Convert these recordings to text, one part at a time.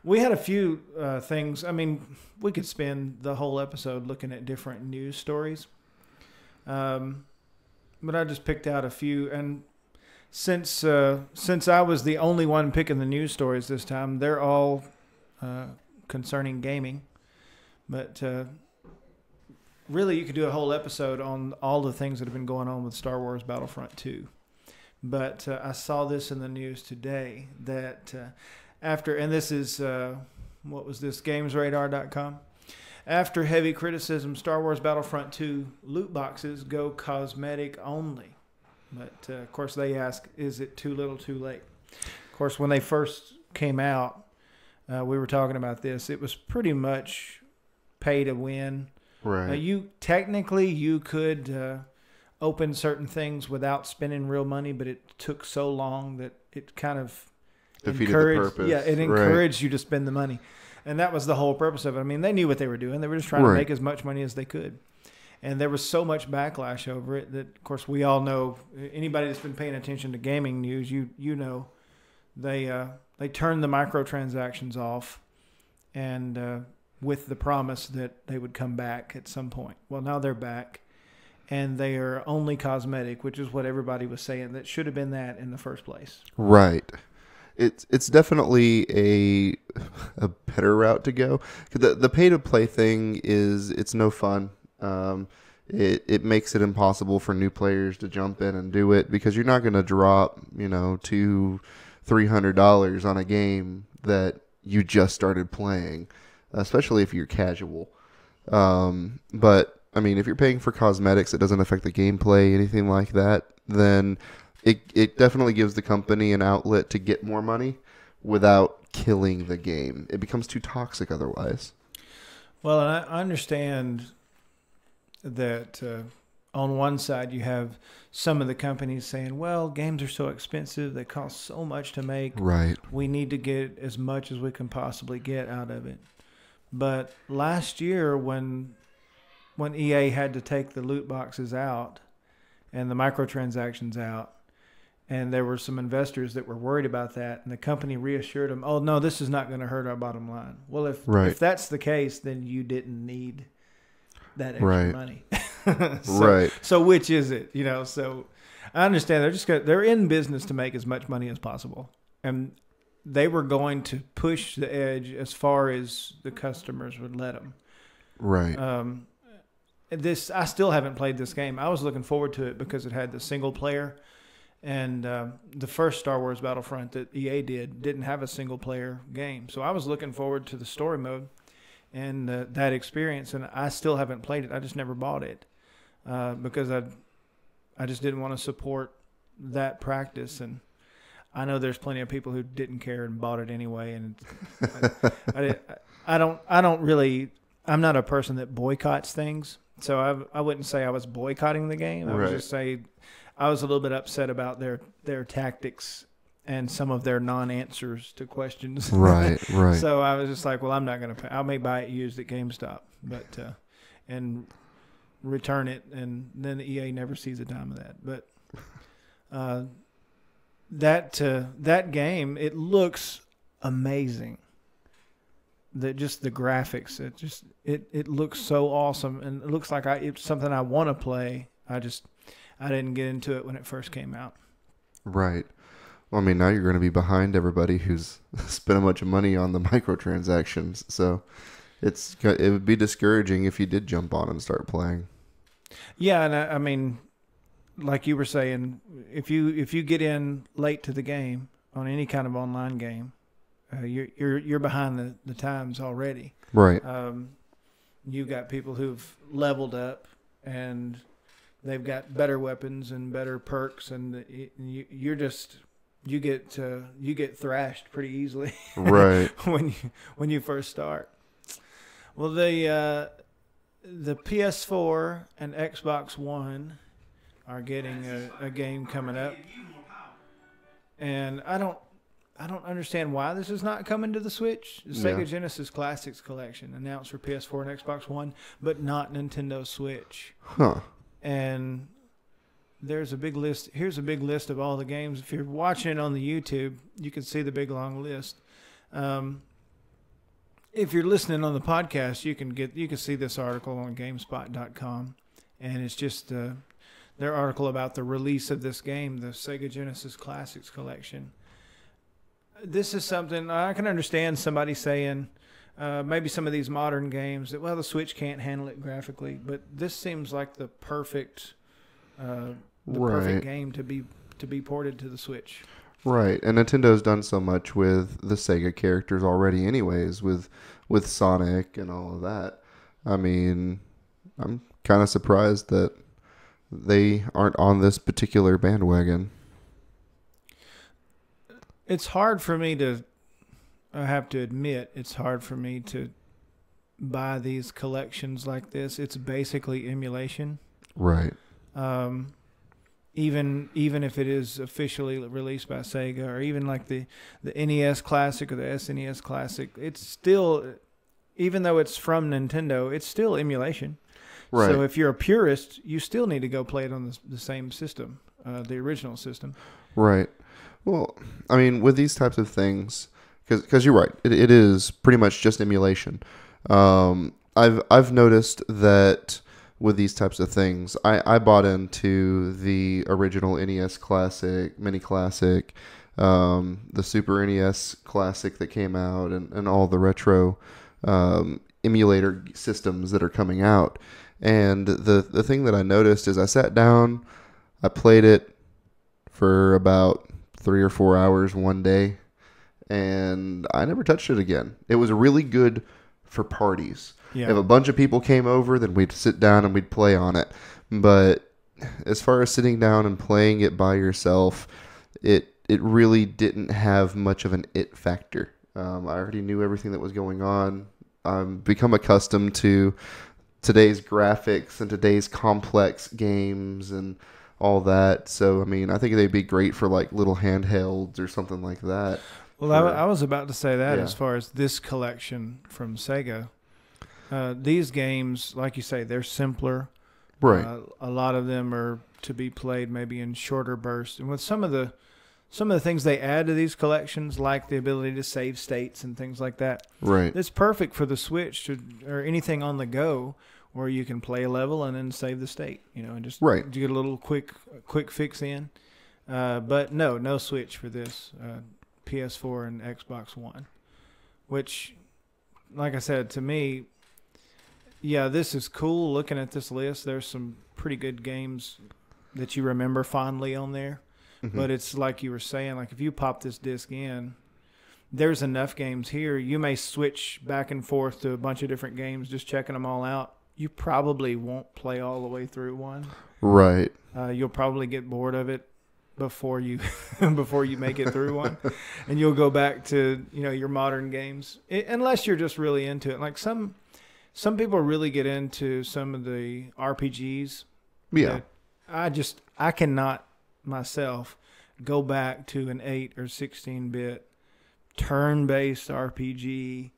We had a few things. I mean, we could spend the whole episode looking at different news stories. But I just picked out a few. And since I was the only one picking the news stories this time, they're all concerning gaming. But really, you could do a whole episode on all the things that have been going on with Star Wars Battlefront 2. But I saw this in the news today that after, and this is, what was this, GamesRadar.com? After heavy criticism, Star Wars Battlefront 2 loot boxes go cosmetic only. But, of course, they ask, is it too little too late? Of course, when they first came out, we were talking about this. It was pretty much pay to win. Right. You could open certain things without spending real money, but it took so long that it kind of defeated the purpose. Yeah, it encouraged you to spend the money. And that was the whole purpose of it. I mean, they knew what they were doing. They were just trying to make as much money as they could. And there was so much backlash over it that, of course, we all know, anybody that's been paying attention to gaming news, you know, they turned the microtransactions off and with the promise that they would come back at some point. Well, now they're back. And they are only cosmetic, which is what everybody was saying. That should have been that in the first place. Right. It's definitely a better route to go. The pay to play thing it's no fun. It makes it impossible for new players to jump in and do it because you're not going to drop $200-$300 on a game that you just started playing, especially if you're casual. But I mean, if you're paying for cosmetics, it doesn't affect the gameplay, anything like that, then it definitely gives the company an outlet to get more money without killing the game. It becomes too toxic otherwise. Well, and I understand that on one side you have some of the companies saying, well, games are so expensive, they cost so much to make. Right. We need to get as much as we can possibly get out of it. But last year when EA had to take the loot boxes out and the microtransactions out, and there were some investors that were worried about that, and the company reassured them, oh, no, this is not going to hurt our bottom line. Well, if that's the case, then you didn't need that extra money. So which is it? So I understand they're in business to make as much money as possible. And they were going to push the edge as far as the customers would let them. Right. I still haven't played this game. I was looking forward to it because it had the single player, and the first Star Wars Battlefront that EA didn't have a single player game. So I was looking forward to the story mode and that experience, and I still haven't played it. I just never bought it because I just didn't want to support that practice. And I know there's plenty of people who didn't care and bought it anyway. And I'm not a person that boycotts things. So I wouldn't say I was boycotting the game. I would just say I was a little bit upset about their tactics and some of their non-answers to questions. Right. So I was just like, well, I'm not going to pay. I may buy it used at GameStop, but and return it, and then the EA never sees a dime of that. But that game, it looks amazing. Just the graphics, it looks so awesome, and it looks like it's something I want to play. I didn't get into it when it first came out. Right. Well, I mean, now you're going to be behind everybody who's spent a bunch of money on the microtransactions. So it would be discouraging if you did jump on and start playing. Yeah, and I mean, like you were saying, if you get in late to the game on any kind of online game, you're behind the times already. Right. You've got people who've leveled up and they've got better weapons and better perks, and you get thrashed pretty easily. Right. when you first start. Well, the PS4 and Xbox One are getting a game coming up, and I don't understand why this is not coming to the Switch. The Sega Genesis Classics Collection announced for PS4 and Xbox One, but not Nintendo Switch. Huh. And there's a big list. Here's a big list of all the games. If you're watching it on the YouTube, you can see the big long list. if you're listening on the podcast, you can see this article on GameSpot.com, and it's just their article about the release of this game, the Sega Genesis Classics Collection. This is something I can understand somebody saying. Maybe some of these modern games that, well, the Switch can't handle it graphically, but this seems like the perfect perfect game to be ported to the Switch. Right, and Nintendo's done so much with the Sega characters already, anyways, with Sonic and all of that. I mean, I'm kind of surprised that they aren't on this particular bandwagon. It's hard for me to. I have to admit, it's hard for me to buy these collections like this. It's basically emulation. Right. Even if it is officially released by Sega, or even like the NES Classic or the SNES Classic, it's still, even though it's from Nintendo, it's still emulation. Right. So if you're a purist, you still need to go play it on the same system, the original system. Right. Well, I mean, with these types of things, because you're right, it is pretty much just emulation. I've noticed that with these types of things, I bought into the original NES Classic, Mini Classic, the Super NES Classic that came out, and all the retro emulator systems that are coming out. And the thing that I noticed is I sat down, I played it for about 3 or 4 hours one day, and I never touched it again. It was really good for parties. Yeah. If a bunch of people came over, then we'd sit down and we'd play on it. But as far as sitting down and playing it by yourself, it really didn't have much of an it factor. I already knew everything that was going on. I've become accustomed to today's graphics and today's complex games and all that. So, I mean, I think they'd be great for like little handhelds or something like that. Well, I was about to say that as far as this collection from Sega. These games, like you say, they're simpler. Right. A lot of them are to be played maybe in shorter bursts. And with some of the things they add to these collections, like the ability to save states and things like that, right, it's perfect for the Switch or anything on the go where you can play a level and then save the state, and just get a little quick fix in. But no Switch for this. PS4 and Xbox One, which, like I said, to me, this is cool. Looking at this list, there's some pretty good games that you remember fondly on there. Mm-hmm. But it's like you were saying, like if you pop this disc in, there's enough games here. You may switch back and forth to a bunch of different games, just checking them all out. You probably won't play all the way through one. Right. You'll probably get bored of it before you make it through one, and you'll go back to your modern games, unless you're just really into it. Like some people really get into some of the RPGs. Yeah, I cannot myself go back to an 8 or 16-bit turn-based RPG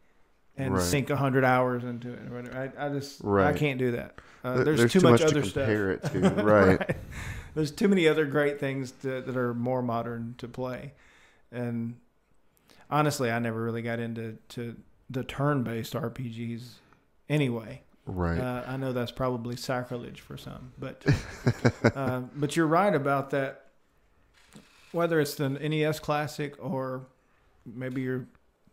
and sink 100 hours into it. Or whatever. I can't do that. There's too much other to stuff. Compare it to. Right. There's too many other great things that are more modern to play. And honestly, I never really got into the turn-based RPGs anyway. Right. I know that's probably sacrilege for some, but you're right about that. Whether it's the NES Classic or maybe you're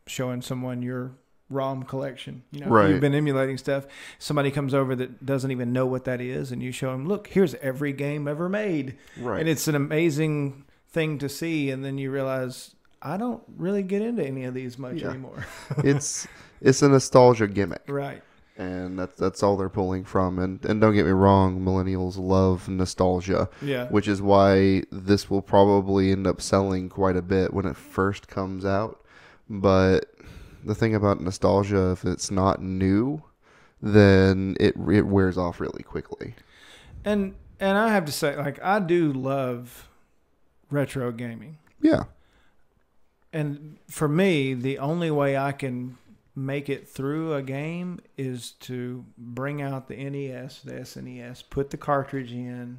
showing someone your ROM collection, you've been emulating stuff. Somebody comes over that doesn't even know what that is, and you show them, look, here's every game ever made. Right. And it's an amazing thing to see, and then you realize I don't really get into any of these much anymore. It's a nostalgia gimmick. Right. And that's all they're pulling from. And don't get me wrong, millennials love nostalgia. Yeah. Which is why this will probably end up selling quite a bit when it first comes out. But the thing about nostalgia, if it's not new, then it wears off really quickly. And I have to say, like, I do love retro gaming. Yeah. And for me, the only way I can make it through a game is to bring out the NES, the SNES, put the cartridge in,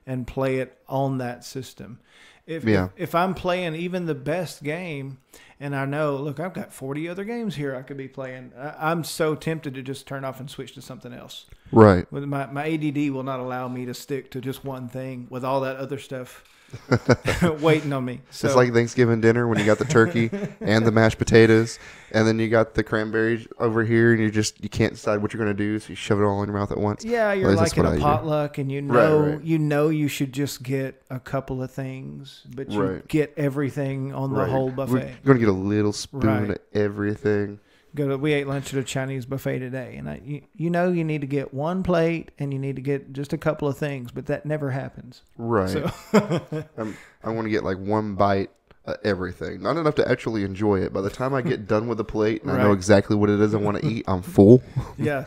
and play it on that system. If I'm playing even the best game, And I know, look, I've got 40 other games here I could be playing. I'm so tempted to just turn off and switch to something else. Right. With my ADD will not allow me to stick to just one thing with all that other stuff waiting on me. So, it's like Thanksgiving dinner when you got the turkey and the mashed potatoes, and then you got the cranberries over here, and you can't decide what you're going to do, so you shove it all in your mouth at once. yeah, you're like in a potluck, and Right. you should just get a couple of things, but you get everything on the whole buffet. You're going to get a little spoon of everything. We ate lunch at a Chinese buffet today, and you need to get one plate and you need to get just a couple of things, but that never happens. Right. So I want to get like one bite of everything, not enough to actually enjoy it. By the time I get done with the plate and I know exactly what it is I want to eat, I'm full. Yeah.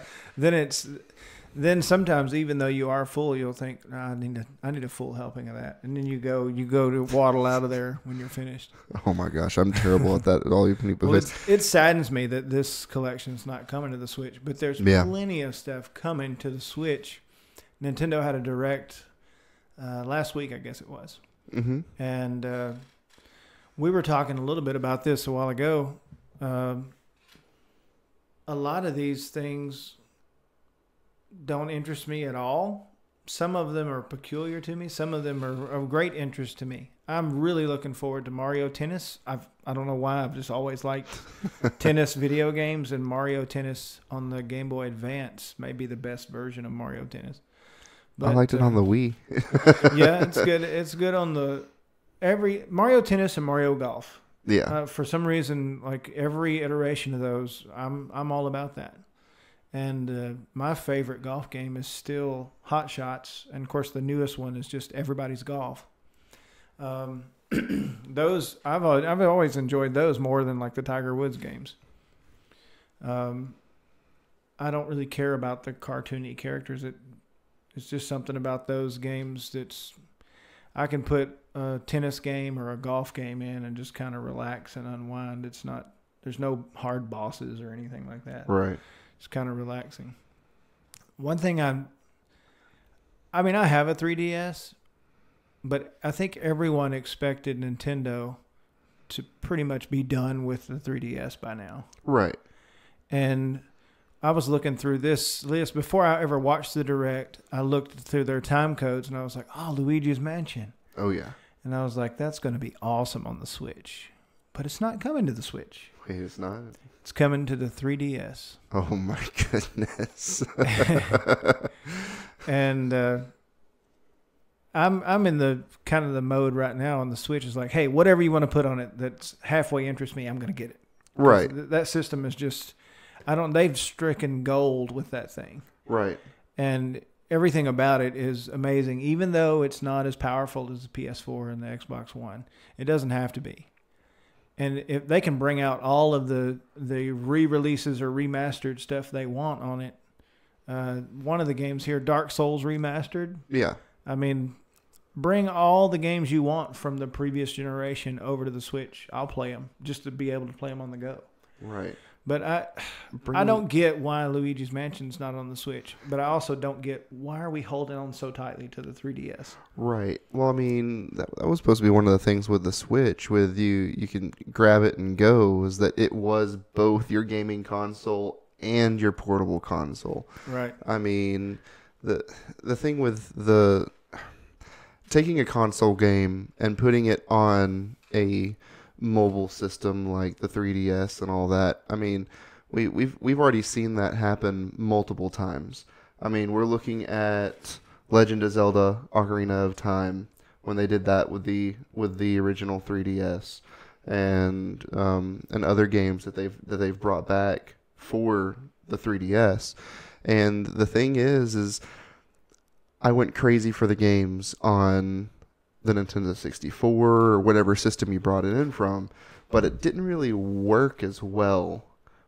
Then sometimes, even though you are full, you'll think, I need a full helping of that, and then you go to waddle out of there when you're finished. Oh my gosh, I'm terrible at that. All you can eat buffets. It saddens me that this collection's not coming to the Switch, but there's plenty of stuff coming to the Switch. Nintendo had a direct last week, I guess it was, and we were talking a little bit about this a while ago. A lot of these things don't interest me at all. Some of them are peculiar to me. Some of them are of great interest to me. I'm really looking forward to Mario Tennis. I don't know why. I've just always liked tennis video games, and Mario Tennis on the Game Boy Advance may be the best version of Mario Tennis. But, I liked it on the Wii. Yeah, it's good. It's good on the Mario Tennis and Mario Golf. Yeah. For some reason, like every iteration of those, I'm all about that. And my favorite golf game is still Hot Shots, and of course the newest one is just Everybody's Golf. Those I've always enjoyed those more than like the Tiger Woods games. I don't really care about the cartoony characters. It's just something about those games I can put a tennis game or a golf game in and just kind of relax and unwind. There's no hard bosses or anything like that. Right. It's kind of relaxing. One thing I have a 3DS, but I think everyone expected Nintendo to pretty much be done with the 3DS by now. Right. And I was looking through this list before I ever watched the Direct. I looked through their time codes and I was like, oh, Luigi's Mansion. Oh, yeah. And I was like, that's going to be awesome on the Switch. But it's not coming to the Switch. Wait, it's not? It's coming to the 3DS. Oh, my goodness. And I'm in the kind of the mode right now on the Switch is like, hey, whatever you want to put on it that's halfway interests me, I'm going to get it. Right. That system is just, they've stricken gold with that thing. Right. And everything about it is amazing, even though it's not as powerful as the PS4 and the Xbox One. It doesn't have to be. And if they can bring out all of the re-releases or remastered stuff they want on it, one of the games here, Dark Souls Remastered. Yeah. I mean, bring all the games you want from the previous generation over to the Switch. I'll play them just to be able to play them on the go. Right. But I don't get why Luigi's Mansion's not on the Switch. But I also don't get why are we holding on so tightly to the 3DS. Right. Well, I mean, that was supposed to be one of the things with the Switch, with you can grab it and go, is that it was both your gaming console and your portable console. Right. I mean, the thing with taking a console game and putting it on a mobile system like the 3DS and all that. I mean, we've already seen that happen multiple times. I mean, we're looking at Legend of Zelda: Ocarina of Time when they did that with the original 3DS, and other games that they've brought back for the 3DS. And the thing is I went crazy for the games on the Nintendo 64 or whatever system you brought it in from, but it didn't really work as well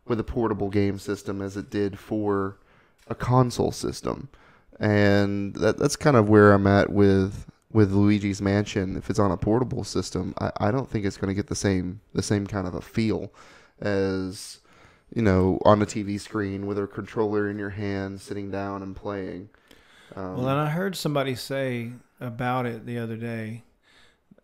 with a portable game system as it did for a console system. And that's kind of where I'm at with Luigi's Mansion. If it's on a portable system, I don't think it's going to get the same kind of a feel as, on a TV screen with a controller in your hand, sitting down and playing. Well, and I heard somebody say about it the other day.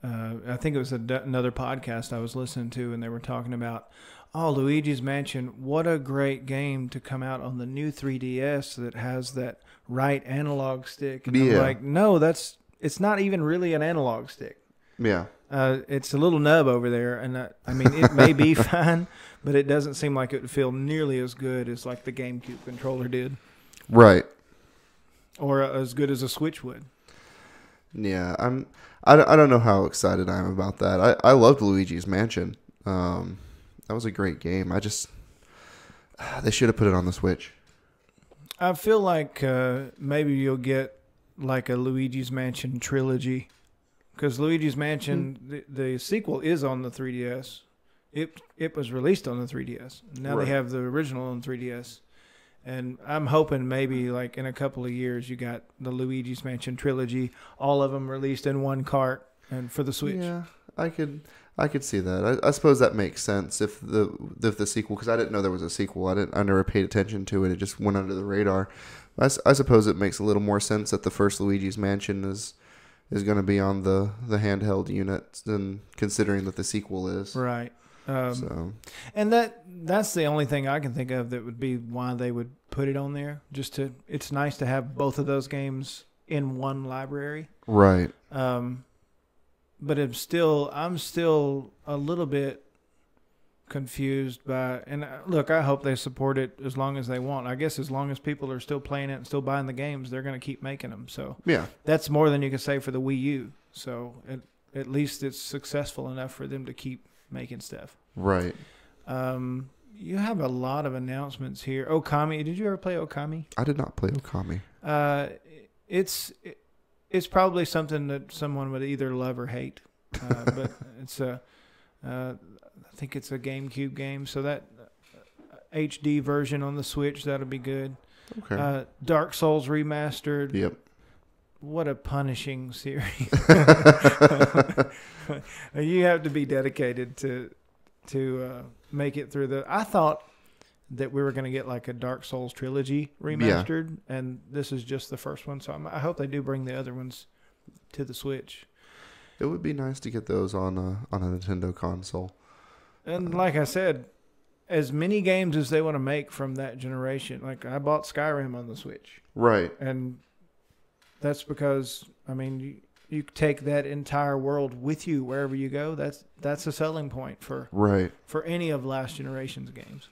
I think it was another podcast I was listening to, and they were talking about, oh, Luigi's Mansion, what a great game to come out on the new 3DS that has that right analog stick. And I'm like, no, it's not even really an analog stick. Yeah. It's a little nub over there, and I mean, it may be fine, but it doesn't seem like it would feel nearly as good as like the GameCube controller did. Right. Or as good as a Switch would. Yeah, I don't know how excited I am about that. I loved Luigi's Mansion. That was a great game. They should have put it on the Switch. I feel like maybe you'll get like a Luigi's Mansion trilogy, because Luigi's Mansion, the sequel is on the 3DS. It was released on the 3DS. Now they have the original on 3DS. And I'm hoping maybe like in a couple of years you got the Luigi's Mansion trilogy, all of them released in one cart and for the Switch. Yeah, I could see that. I suppose that makes sense if the sequel, because I didn't know there was a sequel. I never paid attention to it. It just went under the radar. I suppose it makes a little more sense that the first Luigi's Mansion is going to be on the handheld unit, than considering that the sequel is. Right. And that's the only thing I can think of that would be why they would put it on there. It's nice to have both of those games in one library. Right. But I'm still a little bit confused by, and look, I hope they support it as long as they want. I guess as long as people are still playing it and still buying the games, they're going to keep making them. So yeah, that's more than you can say for the Wii U. So at least it's successful enough for them to keep making stuff. Right. You have a lot of announcements here. Okami. Did you ever play Okami? I did not play Okami. It's probably something that someone would either love or hate. But it's I think it's a GameCube game, so that HD version on the Switch, that'll be good. Okay. Dark Souls Remastered. Yep. What a punishing series. You have to be dedicated to make it through I thought that we were going to get like a Dark Souls trilogy remastered, and this is just the first one. So I hope they do bring the other ones to the Switch. It would be nice to get those on a Nintendo console. And like I said, as many games as they want to make from that generation. Like I bought Skyrim on the Switch. Right. And that's because, I mean, you take that entire world with you wherever you go. That's a selling point for any of last generation's games.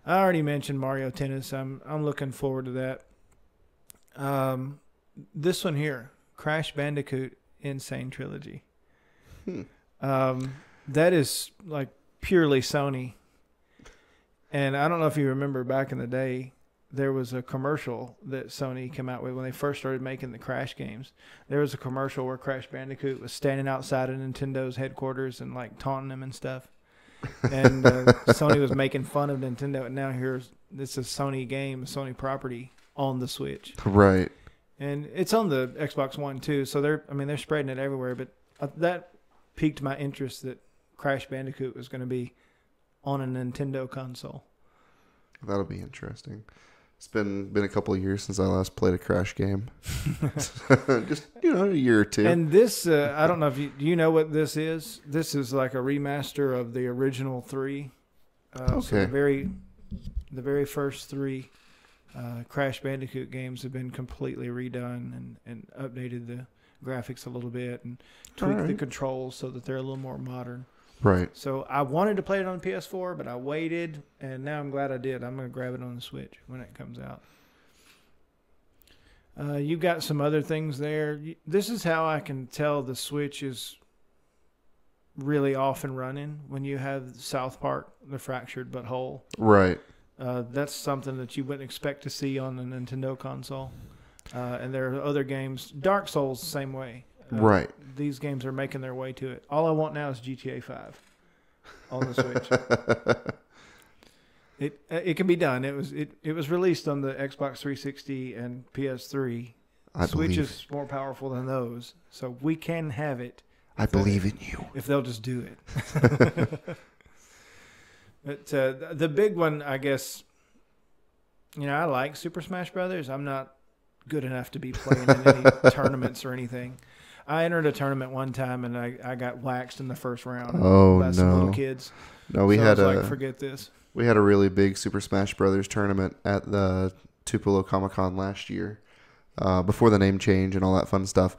I already mentioned Mario Tennis. I'm looking forward to that. This one here, Crash Bandicoot Insane Trilogy. That is like purely Sony. And I don't know if you remember back in the day, there was a commercial that Sony came out with when they first started making the Crash games. There was a commercial where Crash Bandicoot was standing outside of Nintendo's headquarters and like taunting them and stuff. And Sony was making fun of Nintendo. And now it's a Sony game, a Sony property on the Switch. Right. And it's on the Xbox One too. So they're spreading it everywhere. But that piqued my interest that Crash Bandicoot was going to be on a Nintendo console. That'll be interesting. It's been a couple of years since I last played a Crash game. Just, a year or two. And this, I don't know if do you know what this is? This is like a remaster of the original 3. Okay. So the very first 3 Crash Bandicoot games have been completely redone and updated the graphics a little bit and tweaked the controls so that they're a little more modern. Right. So I wanted to play it on PS4, but I waited, and now I'm glad I did. I'm going to grab it on the Switch when it comes out. You've got some other things there. This is how I can tell the Switch is really off and running, when you have South Park, The Fractured But Whole. Right. That's something that you wouldn't expect to see on the Nintendo console. And there are other games. Dark Souls, the same way. Right. These games are making their way to it. All I want now is GTA 5 on the Switch. It can be done. It was released on the Xbox 360 and PS3. Switch is more powerful than those, so we can have it. I believe in you. If they'll just do it. But the big one, I guess, I like Super Smash Brothers. I'm not good enough to be playing in any tournaments or anything. I entered a tournament one time and I got waxed in the first round Oh, by some little no. kids. No, we So had I was like, forget this. we had a really big Super Smash Brothers tournament at the Tupelo Comic-Con last year, before the name change and all that fun stuff.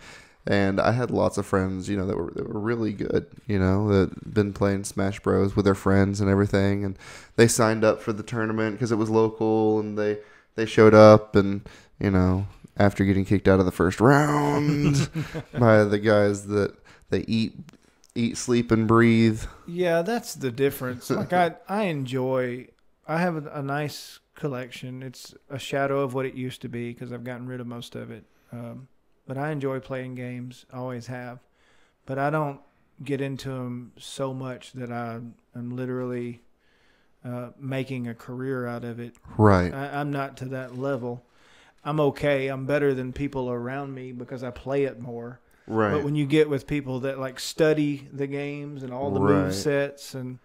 And I had lots of friends, that were really good, that been playing Smash Bros with their friends and everything. And they signed up for the tournament because it was local, and they showed up, and after getting kicked out of the first round by the guys that they eat, sleep, and breathe. Yeah, that's the difference. Like I have a nice collection. It's a shadow of what it used to be because I've gotten rid of most of it. But I enjoy playing games, always have. But I don't get into them so much that I'm literally making a career out of it. Right. I'm not to that level. I'm okay. I'm better than people around me because I play it more. Right. But when you get with people that like study the games and all the move sets, and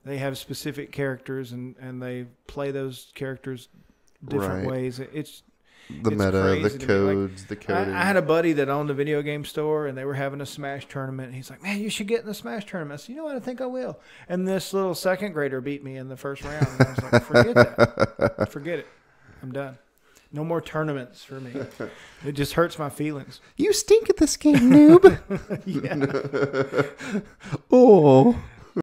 they have specific characters and they play those characters different ways, it's meta, the codes, like, the coding. I had a buddy that owned a video game store, and they were having a Smash tournament. And he's like, "Man, you should get in the Smash tournament." I said, "You know what? I think I will." And this little second grader beat me in the first round. And I was like, "Forget that. Forget it. I'm done. No more tournaments for me. It just hurts my feelings." You stink at this game, noob. Yeah. Oh.